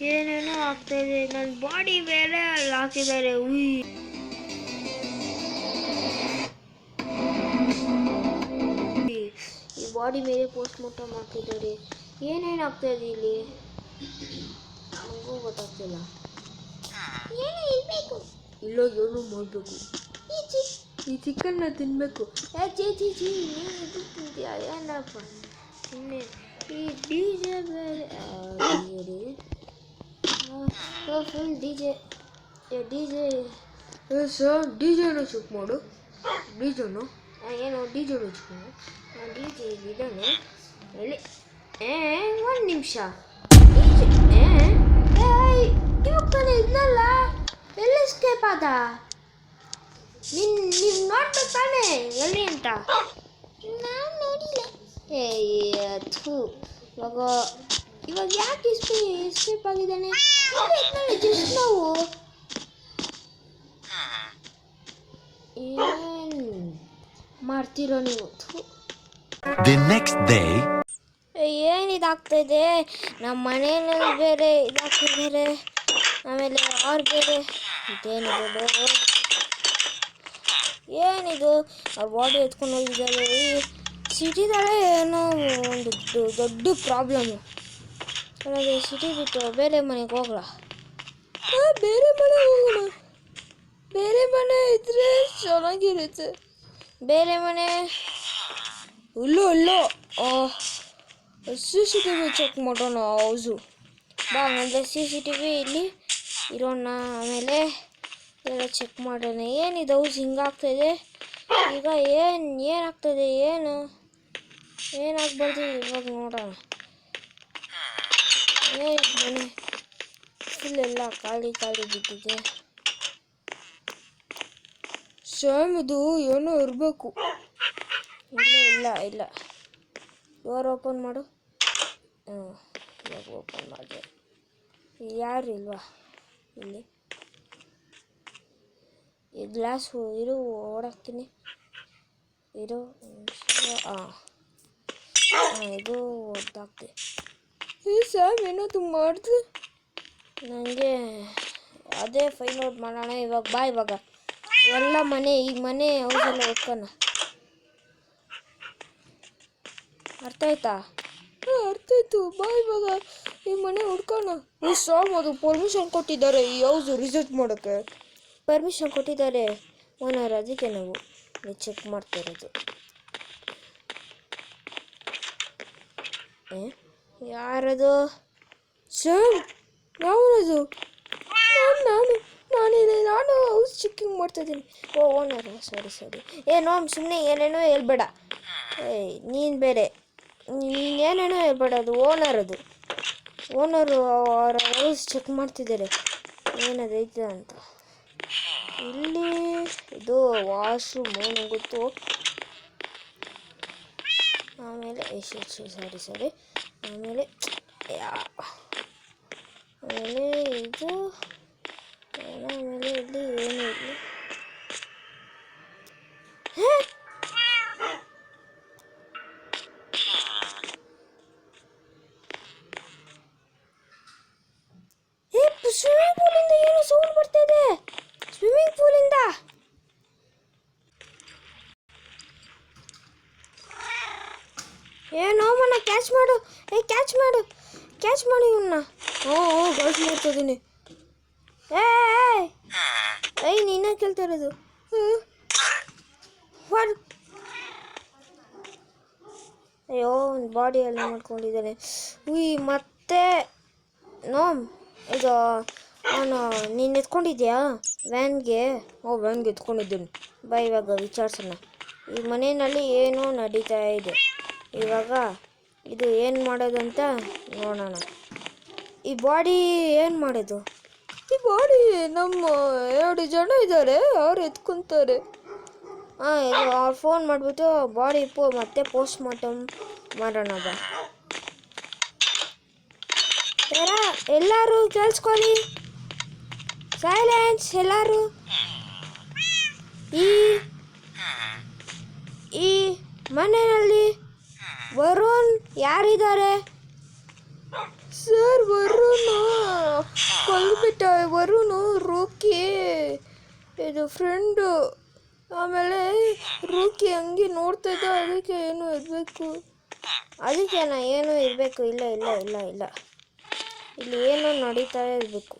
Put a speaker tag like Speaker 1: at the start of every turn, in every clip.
Speaker 1: ಏನೇನೋ ಆಗ್ತಾ ಇದೆ. ನನ್ನ ಬಾಡಿ ಬೇರೆ ಅಲ್ಲಿ ಹಾಕಿದ್ದಾರೆ. ಉಯ್ ಈ ಬಾಡಿ ಮೇಲೆ ಪೋಸ್ಟ್ ಮಾರ್ಟಮ್ ಹಾಕಿದ್ದಾರೆ. ಏನೇನು ಆಗ್ತಾ ಇದೆ ಇಲ್ಲಿ ನನಗೂ ಗೊತ್ತಾಗ್ತಿಲ್ಲ. ಏನೋ ಇರಬೇಕು, ಇಲ್ಲ ಏನೋ ಮಾಡಬೇಕು. ಈ ಚಿಕನ್ನ ತಿನ್ನಬೇಕು. ಚೀ ಚೀ ಚೀ, ನೀನು ಇದು ತಿಂತೀಯ ಏನಪ್ಪ ಸುಮ್ಮನೆ. ಈ ಡಿ ಜೆ ಬೇರೆ ಫುಲ್ ಡಿ ಜೆ ಸರ್. ಡಿ ಜೆನೂ ಚೆಕ್ ಮಾಡು. ಡಿ ಜೆನು ಏನು ಡಿ ಜೆನು ಚೆಕ್ ಮಾಡು. ಡಿ ಜೆ ಇದ್ದಾನೆ ಎಲ್ಲಿ? ಒಂದು ನಿಮಿಷ. ಇವಾಗ ತಾನೇ ಇದ್ನಲ್ಲ, ಎಲ್ಲಿ ಎಸ್ಕೇಪ್ ಆದ? ನೀವು ನೋಡ್ಬೇಕು ತಾನೆ ಎಲ್ಲಿ ಅಂತ? ನಾನು ನೋಡಿಲ್ಲ. ಇವಾಗ ಯಾಕೆ ಎಸ್ಕೇಪ್ ಆಗಿದ್ದಾನೆ? ಜಸ್ಟ್ ನಾವು ಏನು ಮಾಡ್ತೀರೋ ನೀವು? ಏನಿದಾಗ್ತಾ ಇದೆ? ನಮ್ಮ ಮನೆಯಲ್ಲಿ ಬೇರೆ ಇದಾಗ್ತಿದ್ದಾರೆ, ಆಮೇಲೆ ಅವ್ರು ಬೇರೆ. ಇದೇನಿದೆ ಬೇರೆ? ಏನಿದು? ಅವ್ರ ಬಾಡಿ ಎತ್ಕೊಂಡು ಹೋಗಿದ್ದಾರೆ. ಈ ಸಿಟಿದಲ್ಲೇ ಏನೋ ಒಂದು ದೊಡ್ಡ ಪ್ರಾಬ್ಲಮ್ಮು. ಅದೇ ಸಿಟಿ ಬಿಟ್ಟು ಬೇರೆ ಮನೆಗೆ ಹೋಗ್ಲಾ? ಬೇರೆ ಮನೆ ಹೋಗೋಣ. ಬೇರೆ ಮನೆ ಇದ್ರೆ ಚೆನ್ನಾಗಿರುತ್ತೆ. ಬೇರೆ ಮನೆ ಇಲ್ಲೋ CCTV ಚೆಕ್ ಮಾಡೋಣ. ಹೌದು ಬಾ, ಅಂದರೆ CCTV ಇಲ್ಲಿ ಇರೋಣ. ಆಮೇಲೆ ಎಲ್ಲ ಚೆಕ್ ಮಾಡೋಣ. ಏನಿದೆ ಹೌಸ್ ಹಿಂಗಾಗ್ತಾಯಿದೆ ಈಗ? ಏನಾಗ್ತದೆ? ಏನಾಗ್ಬಾರ್ದು ಇವಾಗ ನೋಡೋಣ. ಮನೆ ಫುಲ್ ಎಲ್ಲ ಖಾಲಿ ಬಿದ್ದಿದೆ. ಸ್ಯಾಮ್, ಇದು ಏನೋ ಇರಬೇಕು. ಇಲ್ಲ ಡೋರ್ ಓಪನ್ ಮಾಡು. ಇವಾಗ ಓಪನ್ ಮಾಡಿದೆ. ಯಾರು ಇಲ್ವಾ ಇಲ್ಲಿ? ಈ ಗ್ಲಾಸ್ ಇರು ಓಡಾಕ್ತೀನಿ. ಇದು ಇದು ಒದ್ದಾಗ್ತೆ. ಸ್ಯಾಮ್ ಏನದು ಮಾಡಿದೆ? ನನಗೆ ಅದೇ ಫೈನ್ ಔಟ್ ಮಾಡೋಣ ಇವಾಗ. ಬಾ, ಇವಾಗ ಎಲ್ಲ ಮನೆ ಹೌಸೆಲ್ಲ ಹೋಗ್ಕೋಣ. ಅರ್ಥ ಆಯ್ತಾ? ಅರ್ಥ ಆಯ್ತು. ಬಾ, ಇವಾಗ ಈ ಮನೆ ಹುಡ್ಕೋಣ. ಸ್ಯಾಮ್, ಅದು ಪರ್ಮಿಷನ್ ಕೊಟ್ಟಿದ್ದಾರೆ ಈ ಹೌಸ್ ರಿಸರ್ಚ್ ಮಾಡೋಕ್ಕೆ. ಪರ್ಮಿಷನ್ ಕೊಟ್ಟಿದ್ದಾರೆ ಓನರ್, ಅದಕ್ಕೆ ನಾವು ಚೆಕ್ ಮಾಡ್ತಾ ಇರೋದು. ಯಾರದು? ಸ್ಯಾಮ್, ಯಾವನದು? ನಾನು ಹೌಸ್ ಚೆಕಿಂಗ್ ಮಾಡ್ತಾಯಿದ್ದೀನಿ. ಓನರ್, ಸಾರಿ. ನೋಮ್ ಸುಮ್ಮನೆ ಏನೇನೋ ಹೇಳ್ಬೇಡ. ನೀನು ಬೇರೆ, ನೀನೇನೇನೋ ಹೇಳ್ಬೇಡ. ಅದು ಓನರು ಅವರ ಹೌಸ್ ಚೆಕ್ ಮಾಡ್ತಿದ್ದಾರೆ ಏನದೈತೆ ಅಂತ. ಇಲ್ಲಿ ಇದು ವಾಶ್ರೂಮ್ ನಂಗೆ ಗೊತ್ತು. ಆಮೇಲೆ ಸಾರಿ. ಆಮೇಲೆ ಇದು ಆಮೇಲೆ ಇಲ್ಲಿ ಏನು ಇಲ್ಲ. ಸ್ವಿಮ್ಮಿಂಗ್ ಪೂಲಿಂದ ಏನೋ ಸೌಂಡ್ ಬರ್ತಾ ಇದೆ. ಸ್ವಿಮ್ಮಿಂಗ್ ಪೂಲಿಂದ ನೋಮನ್ನ ಕ್ಯಾಚ್ ಮಾಡು. ಕ್ಯಾಚ್ ಮಾಡಿ ಇವನ್ನ. ಗಾಲ್ಸ್ ಮಾಡ್ತಿದ್ದೀನಿ. ನೀನೇ ಕೇಳ್ತಾ ಇರೋದು. ಅಯ್ಯೋ, ಒಂದು ಬಾಡಿ ಎಲ್ಲ ಮಾಡ್ಕೊಂಡಿದ್ದಾನೆ. ಮತ್ತೆ ನೋಮ್ ಇದು ನೀನು ಎತ್ಕೊಂಡಿದ್ಯಾ ವ್ಯಾನ್ಗೆ? ವ್ಯಾನ್ಗೆ ಎತ್ಕೊಂಡಿದ್ದೀನಿ. ಬಾ, ಇವಾಗ ವಿಚಾರಿಸೋಣ. ಈ ಮನೆಯಲ್ಲಿ ಏನೋ ನಡೀತಾ ಇದೆ. ಇವಾಗ ಇದು ಏನು ಮಾಡೋದು ಅಂತ ನೋಡೋಣ. ಈ ಬಾಡಿ ಏನು ಮಾಡೋದು? ಈ ಬಾಡಿ ನಮ್ಮ 2 ಜನ ಇದ್ದಾರೆ, ಅವ್ರು ಎತ್ಕೊತಾರೆ. ಇದು ಅವ್ರು ಫೋನ್ ಮಾಡಿಬಿಟ್ಟು ಬಾಡಿ ಮತ್ತೆ ಪೋಸ್ಟ್ ಮಾರ್ಟಮ್ ಮಾಡೋಣ. ಬಾ, ಎಲ್ಲರೂ ಕೇಳಿಸ್ಕೊಳ್ಳಿ. ಸೈಲೆನ್ಸ್ ಎಲ್ಲರೂ. ಈ ಮನೆಯಲ್ಲಿ ವರುಣ್ ಯಾರಿದ್ದಾರೆ? ಸರ್ ವರುಣ ಕೊಲ್ಬಿಟ್ಟ. ವರುಣ ರೂಕಿ ಇದು ಫ್ರೆಂಡು. ಆಮೇಲೆ ರೂಕಿ ಹಂಗೆ ನೋಡ್ತಾ ಇದ್ದ. ಅದಕ್ಕೆ ಏನು ಇರಬೇಕು. ಅದಕ್ಕೆ ನಾ ಏನು ಇರಬೇಕು. ಇಲ್ಲ ಇಲ್ಲ ಇಲ್ಲ ಇಲ್ಲ, ಇಲ್ಲಿ ಏನು ನಡೀತಾ ಇರಬೇಕು.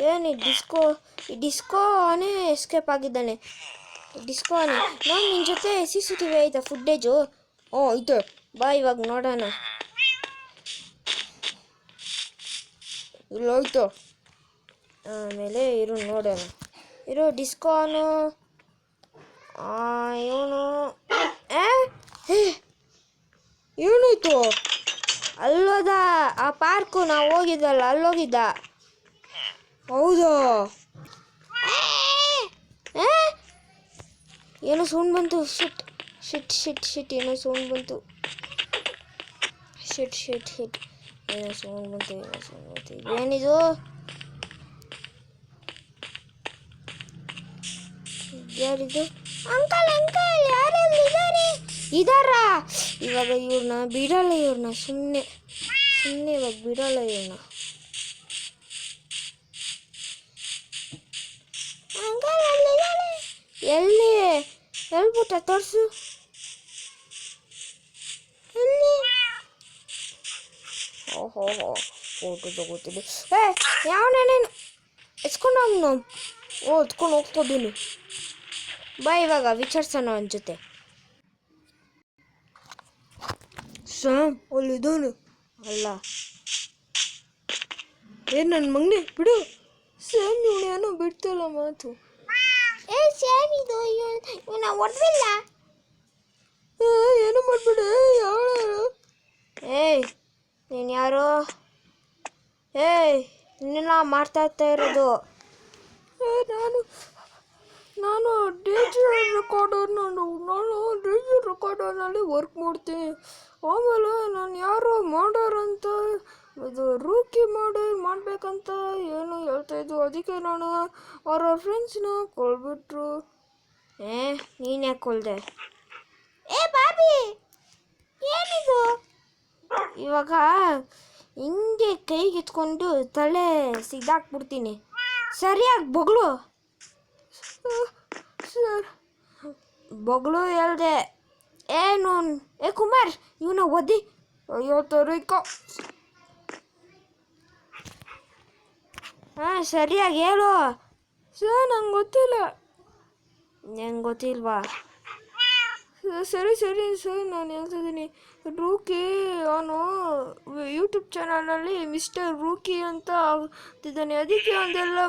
Speaker 1: ಏನು ಈ ಡಿಸ್ಕೋ ಅವನೇ ಎಸ್ಕೇಪ್ ಆಗಿದ್ದಾನೆ. ಡಿಸ್ಕೋ ಅವನೇ. ನಾನು ನಿನ್ನ ಜೊತೆ CCTV ಆಯ್ತಾ ಫುಟೇಜು? ಐತೆ ಬಾ ಇವಾಗ ನೋಡೋಣ. ಇಲ್ಲ ಹೋಯ್ತು. ಆಮೇಲೆ ಇರು ನೋಡೋಣ. ಇರೋ ಡಿಸ್ಕೋ ಅವನು ಇವನು ಏನಾಯ್ತು? ಅಲ್ಲೋದ ಆ ಪಾರ್ಕು ನಾವು ಹೋಗಿದ್ದಲ್ಲ, ಅಲ್ಲೋಗಿದ್ದ. ಹೌದಾ? ಏನೋ ಸೌಂಡ್ ಬಂತು. ಶಿಟ್ ಶಿಟ್ ಶಿಟ್ ಶಿಟ್ ಏನೋ ಸೌಂಡ್ ಬಂತು. ಶಿಟ್ ಶಿಟ್ ಶಿಟ್ ಏನೋ ಸೌಂಡ್ ಬಂತು. ಏನಿದು? ಯಾರಿದು? ಅಂಕಲ್ ಅಂಕಲ್ ಯಾರೆಲ್ಲ ಇದಾರ? ಇವಾಗ ಇವ್ರನ್ನ ಬಿಡಲ್ಲ. ಇವ್ರನ್ನ ಸುಮ್ಮನೆ ಇವಾಗ ಬಿಡಲ್ಲ ಇವ್ರನ್ನ. ಅಂಕಲ್ ಅಲ್ಲಿದ್ದಾರೆ. ಎಲ್ಲಿ ಹೇಳ್ಬಿಟ್ಟ ತೋರಿಸು. ಎಲ್ಲಿ? ಓಹೋ ಫೋಟೋ ತಗೋತೀನಿ. ಯಾವನೇನೇನು ಎತ್ಕೊಂಡು ಅವನು ಎತ್ಕೊಂಡು ಹೋಗ್ತಿದ್ದೀನಿ. ಬಾ ಇವಾಗ ವಿಚಾರಿಸೋಣ ಅವನ ಜೊತೆ. ಸ್ಯಾಮ್ ಅಲ್ಲಿದ್ದಾನೆ. ಅಲ್ಲ ನನ್ನ ಮಗನೇ ಬಿಡು. ಸ್ಯಾಮ್ ಇವನೇನೋ ಬಿಡ್ತಲ್ಲ ಮಾತು. ಸ್ಯಾಮ್ ಇದು ಇವನ ಹೊಡೆದಿಲ್ಲ. ಏನು ಮಾಡ್ಬಿಡು. ಯಾರು? ನೀನು ಯಾರು? ನಿನ್ನ ಮಾಡ್ತಾ ಇರೋದು? ನಾನು ಡಿಜಿಟಲ್ ರೆಕಾರ್ಡರ್. ನಾನು ಡಿಜಿಟಲ್ ರೆಕಾರ್ಡರ್ನಲ್ಲಿ ವರ್ಕ್ ಮಾಡ್ತೀನಿ. ಆಮೇಲೆ ನಾನು ಯಾರೋ ಮಾಡೋರ್ ಅಂತ ಇದು ರೂಕಿ ಮಾಡಬೇಕಂತ ಏನು ಹೇಳ್ತಾಯಿದ್ದು. ಅದಕ್ಕೆ ನಾನು ಅವರ ಫ್ರೆಂಡ್ಸ್ನ ಕೊಲ್ಬಿಟ್ರು. ನೀನು ಯಾಕೆ ಕೊಲ್ದೆ? ಬಾಬಿ ಏನಿದು? ಇವಾಗ ಹಿಂಗೆ ಕೈಗೆತ್ಕೊಂಡು ತಲೆ ಸಿದ್ದಾಕ್ಬಿಡ್ತೀನಿ. ಸರಿಯಾಗಿ ಬೊಗಳು. ಸರ್ ಬೊಗಳು ಹೇಳ್ದೆ. ಏನು ಕುಮಾರ್ ಇವನ ಓದಿ. ಅಯ್ಯೋ ತೋರಿಕೋ. ಸರಿಯಾಗಿ ಹೇಳು. ಸರ್ ನಂಗೆ ಗೊತ್ತಿಲ್ಲ. ನಂಗೆ ಗೊತ್ತಿಲ್ವಾ? ಸರಿ ಸರ್ ನಾನು ಹೇಳ್ತಿದ್ದೀನಿ. ರೂಕಿ ಅವನು ಯೂಟ್ಯೂಬ್ ಚಾನಲ್ನಲ್ಲಿ ಮಿಸ್ಟರ್ ರೂಕಿ ಅಂತ ಆಗ್ತಿದ್ದಾನೆ. ಅದಕ್ಕೆ ಒಂದೆಲ್ಲ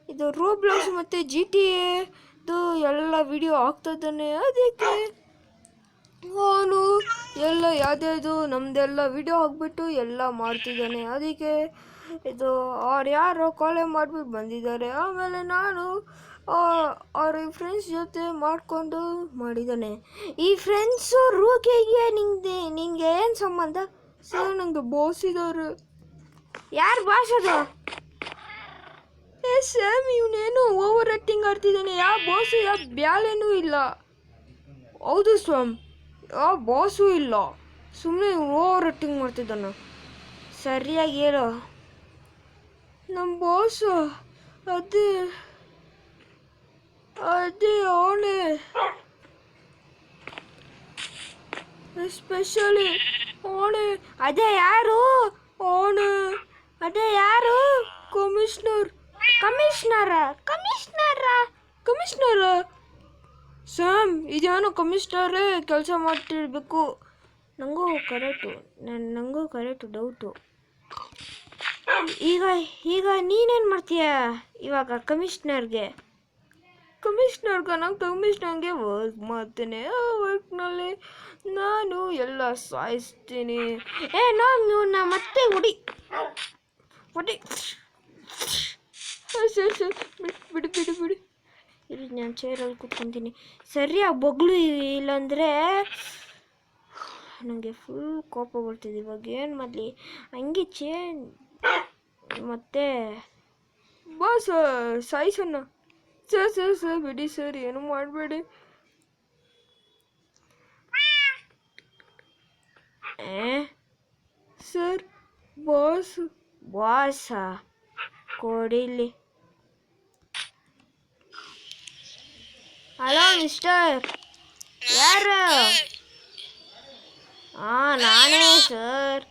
Speaker 1: ಇದು ರೋಬ್ಲಾಕ್ಸ್ ಮತ್ತು GTA ಎಲ್ಲ ವಿಡಿಯೋ ಆಗ್ತಾಯಿದ್ದಾನೆ. ಅದಕ್ಕೆ ಅವನು ಎಲ್ಲ ಯಾವ್ದು ನಮ್ಮದೆಲ್ಲ ವಿಡಿಯೋ ಹಾಕ್ಬಿಟ್ಟು ಎಲ್ಲ ಮಾಡ್ತಿದ್ದಾನೆ. ಅದಕ್ಕೆ ಇದು ಅವ್ರು ಯಾರೋ ಕೊಲೆ ಮಾಡಿಬಿಟ್ಟು ಬಂದಿದ್ದಾರೆ. ಆಮೇಲೆ ನಾನು ಅವ್ರ ಫ್ರೆಂಡ್ಸ್ ಜೊತೆ ಮಾಡಿಕೊಂಡು ಮಾಡಿದ್ದಾನೆ. ಈ ಫ್ರೆಂಡ್ಸು ರೂಕಿಗೆ ನಿನಗೆ ಏನು ಸಂಬಂಧ? ಸರ್ ನನಗೆ ಬಾಸ್ ಇದ್ದಾರೆ. ಯಾರು ಬಾಸ್ ಅದು? ಸ್ಯಾಮ್ ಇವನೇನು ಓವರ್ ಆ್ಯಕ್ಟಿಂಗ್ ಆಡ್ತಿದ್ದಾನೆ. ಯಾವ ಬಾಸು ಯಾವ ಬ್ಯಾಲೇನೂ ಇಲ್ಲ. ಹೌದು ಸ್ವಾಮ್, ಯಾವ ಬಾಸು ಇಲ್ಲ. ಸುಮ್ಮನೆ ಓವರ್ ಆ್ಯಕ್ಟಿಂಗ್ ಮಾಡ್ತಿದ್ದಾನೆ. ಸರಿಯಾಗಿ ಹೇಳು. ನಮ್ಮ ಬಾಸು ಅದೇ ಅವನೇ ಎಸ್ಪೆಷಲಿ ಅವನೇ. ಅದೇ ಯಾರು? ಅವನು ಅದೇ ಯಾರು? ಕಮಿಷನರ ಸ್ಯಾಮ್ ಇದೇನೋ ಕಮಿಷನರೇ ಕೆಲಸ ಮಾಡ್ತಿರ್ಬೇಕು. ನನಗೂ ಕರೆಕ್ಟು ಡೌಟು. ಈಗ ನೀನೇನು ಮಾಡ್ತೀಯ ಇವಾಗ? ಕಮಿಷನರ್ಗೆ ನಾನು ಕಮಿಷನರ್ಗೆ ವರ್ಕ್ ಮಾಡ್ತೇನೆ. ಆ ವರ್ಕ್ನಲ್ಲಿ ನಾನು ಎಲ್ಲ ಸಾಯಿಸ್ತೀನಿ. ಇವನ್ನ ಮತ್ತೆ ಹೊಡಿ. ಬಿಡು. ಇಲ್ಲಿ ನಾನು ಚೇರಲ್ಲಿ ಕೂತ್ಕೊತೀನಿ. ಸರಿಯಾಗಿ ಬೊಗಳು. ಇಲ್ಲಾಂದರೆ ನನಗೆ ಫುಲ್ ಕೋಪ ಬರ್ತಿದೆ. ಇವಾಗ ಏನು ಮಾಡಲಿ? ಹಂಗೆ ಮತ್ತೆ ಬಾಸ್ ಸಾಯಿಸೋಣ. ಸರ್ ಬಿಡಿ ಸರ್, ಏನು ಮಾಡಬೇಡಿ. ಸರ್ ಬಾಸಾ ಕೊಡಿಲಿ. ಹಲೋ ಮಿಸ್ಟರ್, ಯಾರು? ನಾನೇ ಸರ್.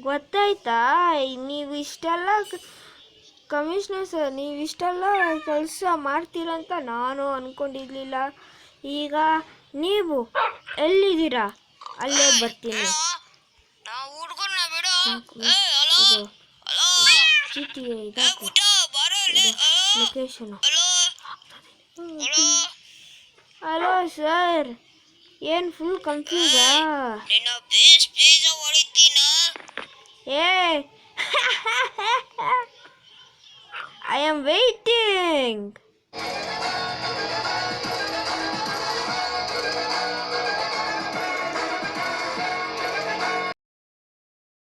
Speaker 1: ಗೊತ್ತಾಯ್ತಾ? ನೀವು ಇಷ್ಟೆಲ್ಲ ಕಮಿಷನರ್ ಸರ್, ನೀವು ಇಷ್ಟೆಲ್ಲ ಕೆಲಸ ಮಾಡ್ತೀರಂತ ನಾನು ಅಂದ್ಕೊಂಡಿರ್ಲಿಲ್ಲ. ಈಗ ನೀವು ಎಲ್ಲಿದ್ದೀರಾ? ಅಲ್ಲೇ ಬರ್ತೀನಿ. ಇದು ಚೀಟಿ ಇದಾಕು, ಲೊಕೇಶನು. ಹಲೋ ಸರ್, ಏನು ಫುಲ್ ಕನ್ಫ್ಯೂಸಾ? ಏ I am waiting.